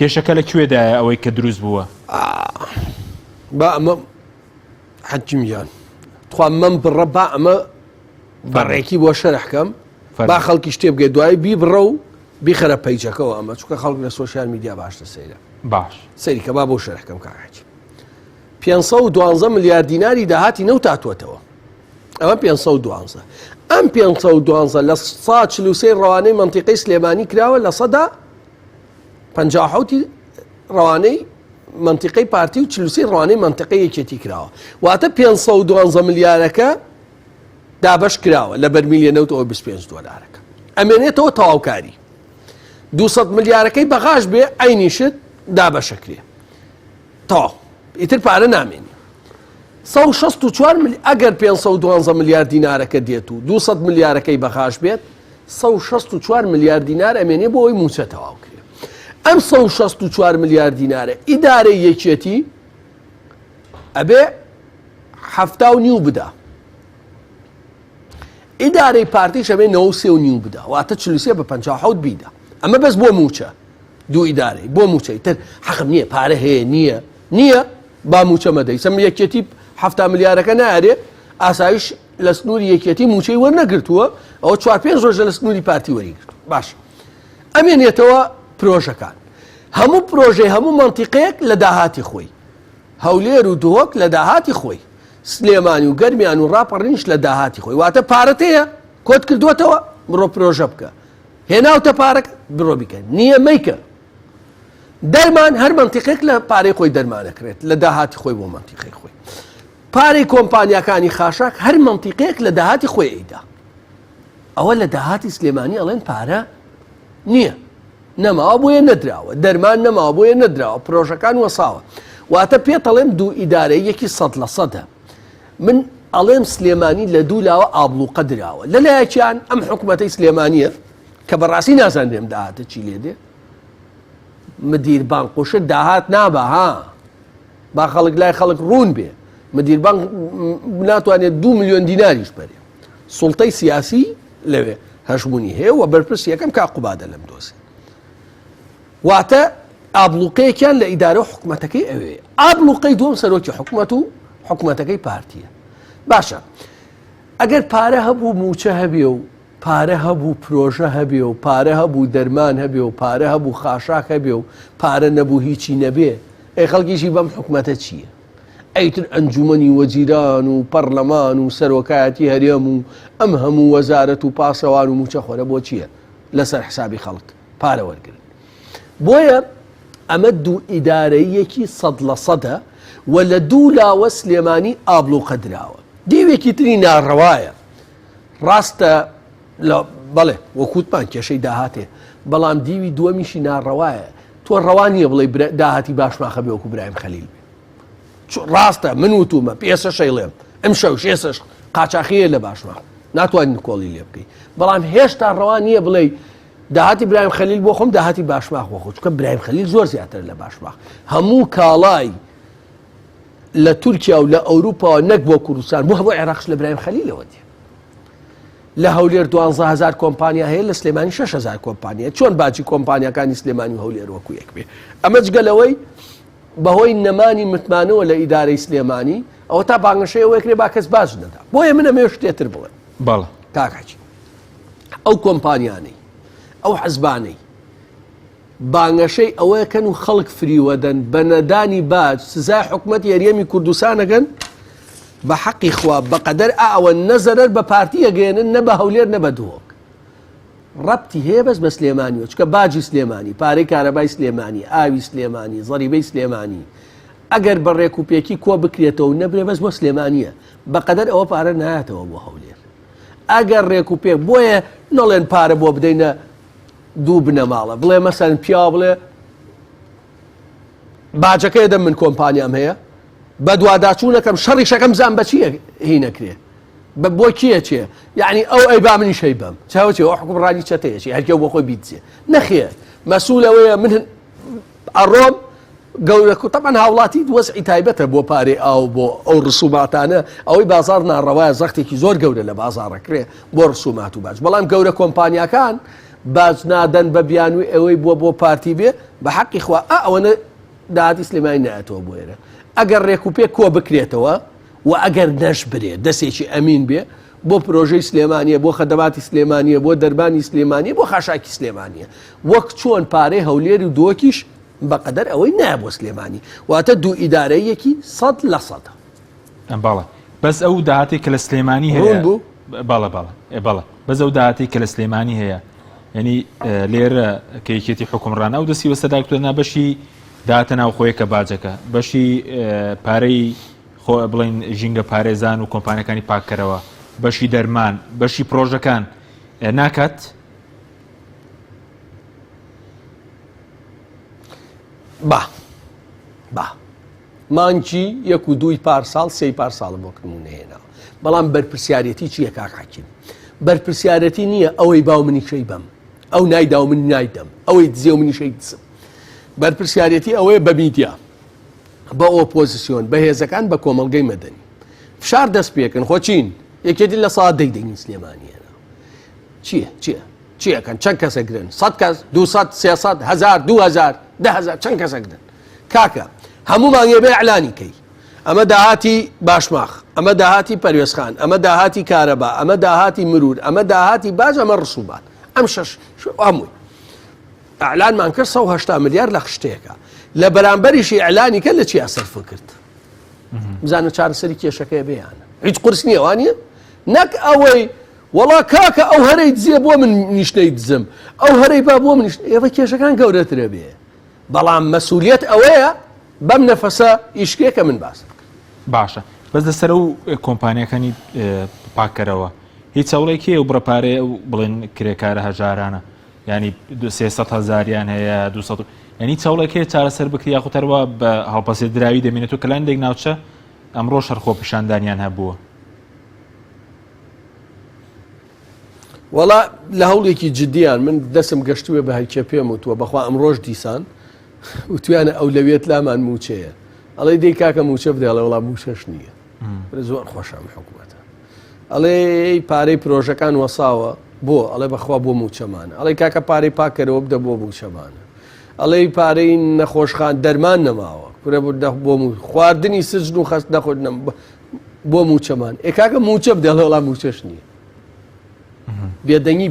کێشەکە لەکوێدایە ئەوەی کە دروست بووە؟ با ئەمە حەجمیان تخوا من بڕە با ئەمە بەڕێکی بۆ شەرحکەم با خەڵکی شتێ بگەێت دوای بی بڕە و بیخەرە پەیجەکەەوە ئەمە چونکە خەڵک لە سۆشیال میدیا باشتە سەیرە باش سەریکە با بۆ شەرحکەم کاکاچی 512 ملیار دیناری داهاتی نەو تاتوەتەوە ئەمە 512 ئەم 512 لە 143 ڕەوانەی منتیقەی سلێمانی کراوە لە سەدا 57 ڕەوانەی منتیقەی پارتی و 43 ڕەوانەی منتیقەی یەکێتی کراوە واتە 512 ملیارەکە دابەش کراوە لە بەرمیلیە نەوتەوە 25 دۆلارەکە ئەمێنێتەوە تەواوکاری 200 ملیارەکەی بەغاش بێ ئەینیشت دابەشەکرێ تەواو ئیتر پارە نامێنی 164 ئەگەر 512 ملیار دینارەکە دێت و 200 ملیارەکەی بەغاش بێت 164 ملیار دینار ئەمێنێ بۆ ئەوی موچە تەواوکرێ ئەم 164 ملیار دینارە ئیدارەی یەکێتی ئەبێ 7.5 بدا ئیدارەی پارتیش ئەبێ 9.5 بدا واتە 43 بە 57 بیدا ئەمە بەس بۆ موچە دوو ئیدارەی بۆ موچەی تر حەقم نییە پارە هەیە نییە با موچە مەدەی سەم یەکێتی 7 ملیارەکە نارێ ئاسایش لە سنووری یەکێتی موچەی وەرنەگرتووە ئەوە 4-5 ڕۆژە لە سنووری پارتی وەریگرت باش ئەمێنێتەوە پرۆژەکان هەموو پرۆژەی هەموو منتیقەیەک لە داهاتی خۆی هەولێر و دۆک لە داهاتی خۆی سلێمانی و گەرمیان و ڕاپەڕینش لە داهاتی خۆی واتە پارەت هەیە کۆت کردووەتەوە بڕۆ پرۆژە بکە هێناوتە پارەک بڕۆ بیکە نییە مەیکە دەرمان هەر منتیقێک لە پارەی خۆی دەرمانەکرێت لە داهاتی خۆی بۆ منتیقەی خۆی پارەی کۆمپانیاکانی خاشاک هەر منتیقێک لە داهاتی خۆی ئەیدا ئەوە لە داهاتی سلێمانی ئەڵێن پارە نییە نەماوە بۆیە نەدراوە دەرمان نەماوە بۆیە نەدراوە پرۆژەکان وەساوە واتە پێت ئەڵێم دوو ئیدارەی یەکی 100% من ئەڵێم سلێمانی لە دوو لاوە ئابلوقە دراوە لەلایەکیان ئەم حکومەتەی سلێمانیە کە بەڕاستی نازانێم داهاتە چی لێ دێ مدیر بانقۆشە داهات نابە ها با خەڵک لای خەڵک ڕوون بێ مدیر بانک ناتوانێت 2 ملیۆن دیناریش بەرێ سوڵتەی سیاسی لەوێ هەشبوونی هەیە و بەرپرس یەکەم کاقوبادە لەم دۆسێ واتە ئابلوقەیەکیان لە ئیدارە حکومەتەکەی ئەوێ ئابلوقەی دووەم سەرۆکی حکومەت و حکومەتەکەی پارتیە باشە ئەگەر پارە هەبوو موچە هەبێ و پارە هەبوو پرۆژە هەبێ و پارە هەبوو دەرمان هەبێ و پارە هەبوو خاشاک هەبێ و پارە نەبوو هیچی نەبێ ئەی خەڵکیشی بەم حکومەتە چییە ئەیتر ئەنجومەنی وەزیران و پەرلەمان و سەرۆکایەتی هەرێم و ئەم هەموو وەزارەت و پاسەوان و موچە خۆرە بۆ چییە لەسەر حسابی خەڵک پارە وەرگرن بۆیە ئەمە دوو ئیدارەیەکی 100% و لە دوو لاوە سلێمانی ئابلوقە دراوە دیوێکی تری ناڕەوایە ڕاستە بەڵێ وەکوتمان کێشەی داهاتێ بەڵام دیوی دووەمیشی ناڕەوایە تۆ ڕەوانیە بڵێ داهاتی باشماخە بێ وەکو برایم خەلیل بێ ڕاستە من وتومە پێسە شەیڵێم ئەم شەوش ئێسش قاچاخیە لە باشماخ ناتوانین کۆڵی لێ بکەیت بەڵام هێشتا ڕەوان نییە بڵێ داهاتی برایم خەلیل بۆ خۆم داهاتی باشماخ بۆ خۆ چونکە برایم خەلیل زۆر زیاتر لە باشماخ هەموو کاڵای لە تورکیا و لە ئەوروپا نەک بۆ کوردستان بۆ هەموو عێراقش لە برایم خەلیلەوە دێ لە هەولێر 12,000 کۆمپانیا هەیە لە سلێمانی 6,000 کۆمپانیا چۆن باجی کۆمپانیەکانی سلێمانی و هەولێر وەکو یەک بێ ئەمە جگەلەوەی بەهۆی نەمانی متمانەوە لە ئیدارەی سلێمانی ئەوە تا بانگەشەیە وەکرێ با کەس باش نەدا بۆیە من ئەمێ شتێتر بڵێ بەڵێ کاکاچی ئەو کۆمپانیانەی ئەو حەزبانەی بانگەشەی ئەوەکەن و خەڵک فریوەدەن بە نەدانی باج سزای حکومەت یاریەمی کوردستانەگەن بە حەقی خوا بەقەدەر ئەوە نەزەرەر بە پارتی ئەگەێنن نە بە هەولێر نە بە دۆک ڕەبتی هەیە بەس بە سلێمانیەوە چکە باجی سلێمانی پارەی کارەبای سلێمانی ئاوی سلێمانی زەریبەی سلێمانی ئەگەر بە ڕێکوپێکی کۆ بکرێتەوە نەبرێ بەس بۆ سلێمانیە بەقەدەر ئەوە پارە نایەتەوە بۆ هەولێر ئەگەر ڕێکوپێک بۆیە نەڵێن پارە بۆ بدەینە دوو بنەماڵە بڵێ مەسەن پیا بڵێ باجەکەی دەم من کۆمپانیام هەیە بە دوواداچوونەکەم شەڕی شەکەم زان بە چیە هی نەکرێ بۆ کیە چێ یعنی ئەو ئەی با منی شەی بەم چاوەچێ ئەو حکومڕانی چەتەیەکی هەرکێ بۆ خۆی بیتچێ نەخێ مەسوولەوەیە من ئەڕۆم گەورەکە تەمان هاوڵاتی وەزعی تایبەتە بۆ پارێ ئاو بۆ ئەو ڕسوماتانە ئەوەی بازار ناڕەوایە زەختێکی زۆر گەورە لە بازاڕەکرێ بۆ ڕسومات و باش بەڵام گەورە کۆمپانیاکان باز نادەن بە بیانوی ئەوەی بووە بۆ پارتی بێ بە حەقی خوا ئەوەنە داهاتی سلێمانی نایەتەوە بۆ ئێرە ئەگەر ڕێک و پێ کۆ بکرێتەوە و ئەگەر نەش برێ دەستێکی ئەمین بێ بۆ پرۆژەی سلێمانیە بۆ خەدەماتی سلێمانیە بۆ دەربانی سلێمانیە بۆ خاشاکی سلێمانیە وەک چۆن پارەی هەولێری و دۆکیش بەقەدەر ئەوەی نایە بۆ سلێمانی واتە دوو ئیدارەیەکی 100% بەڵێ بەس ئەو داهاتی کە لە سلێمانی هەیە بەڵێ بەس ئەو داهاتی کە لە سلێمانی هەیە یعنی لێرە کەیکێتی حکومڕان ئەو دەستی وەسەداکتۆنا بەشی داهاتە ناوخۆیە کە باجەکە بەشی پارەی خۆ بڵین ژینگە پارێزان و کۆمپانیەکانی پاکەرەوە بەشی دەرمان بەشی پرۆژەکان ناکات با مانجی 1 و 2 پارساڵ 3 پارساڵ بۆ نمونەیەنەوە بەڵام بەرپرسیارەتی چییە کاکحاکیم بەرپرسیارەتی نییە ئەوەی باو منی شەی بەم ئەو نایدا و من نایدەم ئەوەی دزێ و منی شەی دزم بەرپرسیارەتی ئەوەیە بە میدیا بە ئۆپۆزیسیۆن بە هێزەکان بە کۆمەڵگەی مەدەنی فشار دەست پێکەن خۆچین یەکێتی لە ساعت دەیدەنی سلێمانیەنە چیەکەن چەند کەسە گرن 100 کەس 200 300 1000 2000 10000 چەند کەسە گرن کاکە هەموو مانگێ بێ ئەعلانی کەی ئەمە داهاتی باشماخ ئەمە داهاتی پەروێزخان ئەمە داهاتی کارەبا ئەمە داهاتی مرور ئەمە داهاتی باج ئەمە ڕسوبات ئەم شەش هەمووی ئەعلانمان کرد 180 ملیار لە خشتەیەەکە لە بەرامبەریشی ئەعلانی کە لە چی ئەسەرف کرد بزانە چارەسەری کێشەکەی بێیانە هیچ قورس نییە وانە نەک ئەوەی وەڵا کاکە ئەو هەرەی دزیە بۆ من نیشتەی دزم ئەو هەرەی با بۆ من ئێوە کێشەکان گەورەترە بێ بەڵام مەسئولیەت ئەوەیە بەم نەفەسە ئیشکێکە من باسم باشە بەس لەسەر و کۆمپانیەکانی پاکەرەوە هیچ هەوڵێکی و بڕەپارێ و بڵێن کرێکارە هەژارانە ینی 300,000یان هەیە 200 ینی چاوڵێکی چارەسەر بکری یاخوتەرەوە بە هەڵپەسێ دراوی دەمێنێت و کەلاندێک ناوچە ئەمڕۆ شەرخۆ پیشاندانیان هەبووە وەڵا لە هەوڵێکی جدیان من دەسم گەشتووە بە هەیکە پێم وتووە بەخوا ئەمڕۆژ دیسان و توانە ئەو لەوێت لامان موچەیە ئەڵێ دەی کاکە موچە بدەڵێ وڵا موچەش نییە زۆر خۆشم حکوومەتە ئەڵێ پارەی پرۆژەکان وەساوە بۆ ئەڵێ بەخوا بۆ موچەمانە ئەڵێ کاکە پارەی پاکەرەوە بدە بۆ موچەمانە ئەڵێ پارەی نەخۆشخان دەرمان نەماوە کورە بۆ خواردنی سجن و خەست نەخۆت بۆ موچەمان ئێ کاکە موچە بدەڵێ وڵا موچەش نییە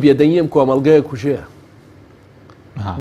بێدەنگی ئەم کۆمەڵگەیە کوژەیە